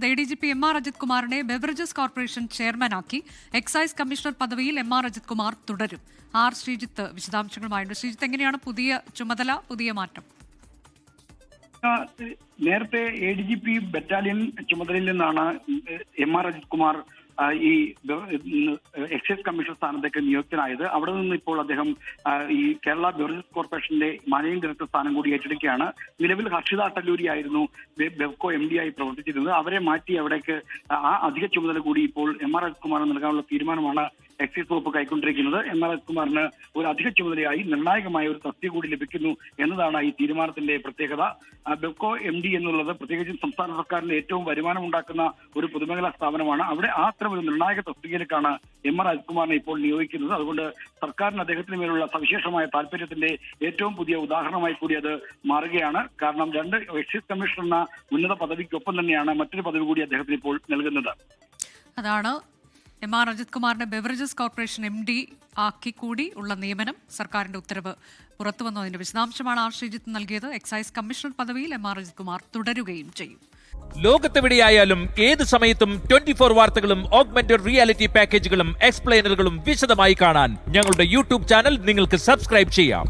ADGP MR Ajith കുമാറിനെ beverages corporation ചെയർമാനാക്കി. Excise commissioner പദവിയിൽ MR Ajith Kumar തുടരും. ആർ ശ്രീജിത്ത് വിശദാംശങ്ങളുമായുണ്ട്. ശ്രീജിത്ത്, എങ്ങനെയാണ് പുതിയ ചുമതല, പുതിയ മാറ്റം? നേരത്തെ ADGP ബറ്റാലിയൻ ചുമതലയിൽ നിന്നാണ് MR അജിത് കുമാർ ഈ എക്സൈസ് കമ്മീഷണർ സ്ഥാനത്തേക്ക് നിയുക്തനായത്. അവിടെ നിന്ന് ഇപ്പോൾ അദ്ദേഹം ഈ കേരള ബെവറേജസ് കോർപ്പറേഷന്റെ മാനേജിംഗ് ഡയറക്ടർ സ്ഥാനം കൂടി ഏറ്റെടുക്കുകയാണ്. നിലവിൽ ഹർഷിത അട്ടല്ലൂരി ആയിരുന്നു ബെവ്കോ MD ആയി പ്രവർത്തിച്ചിരുന്നത്. അവരെ മാറ്റി അവിടേക്ക് ആ അധിക ചുമതല കൂടി ഇപ്പോൾ MR അജിത് കുമാറിന് നൽകാനുള്ള തീരുമാനമാണ് എക്സൈസ് വകുപ്പ് കൈക്കൊണ്ടിരിക്കുന്നത്. MR അജിത് കുമാറിന് ഒരു അധിക ചുമതലയായി നിർണായകമായ ഒരു തസ്തിക കൂടി ലഭിക്കുന്നു എന്നതാണ് ഈ തീരുമാനത്തിന്റെ പ്രത്യേകത. ബെവ്കോ MD എന്നുള്ളത് പ്രത്യേകിച്ചും സംസ്ഥാന സർക്കാരിന്റെ ഏറ്റവും വരുമാനം ഉണ്ടാക്കുന്ന ഒരു പൊതുമേഖലാ സ്ഥാപനമാണ്. അവിടെ അത്തരം ഒരു നിർണായക തസ്തികയിലേക്കാണ് MR അജിത് കുമാറിനെ ഇപ്പോൾ നിയോഗിക്കുന്നത്. അതുകൊണ്ട് സർക്കാരിന് അദ്ദേഹത്തിന് മേലുള്ള സവിശേഷമായ താല്പര്യത്തിന്റെ ഏറ്റവും പുതിയ ഉദാഹരണമായി കൂടി അത് മാറുകയാണ്. കാരണം രണ്ട് എക്സൈസ് കമ്മീഷണർ എന്ന ഉന്നത പദവിക്കൊപ്പം തന്നെയാണ് മറ്റൊരു പദവി കൂടി അദ്ദേഹത്തിന് ഇപ്പോൾ നൽകുന്നത്. അതാണ് MR അജിത് കുമാറിനെ ബെവറേജസ് കോർപ്പറേഷൻ MD ആക്കി കൂടി ഉള്ള നിയമനം. സർക്കാരിന്റെ ഉത്തരവ് പുറത്തു വന്നതിന്റെ വിശദാംശമാണ് ആർ ശ്രീജിത്ത് നൽകിയത്. എക്സൈസ് കമ്മീഷണർ പദവിയിൽ MR അജിത് കുമാർ തുടരുകയും ചെയ്യും. ലോകത്തെവിടെയായാലും ഏത് സമയത്തും 24 വാർത്തകളും ഓഗ്മെന്റഡ് റിയാലിറ്റി പാക്കേജുകളും എക്സ്പ്ലെയിനറുകളും വിശദമായി കാണാൻ ഞങ്ങളുടെ യൂട്യൂബ് ചാനൽ നിങ്ങൾക്ക് സബ്സ്ക്രൈബ് ചെയ്യാം.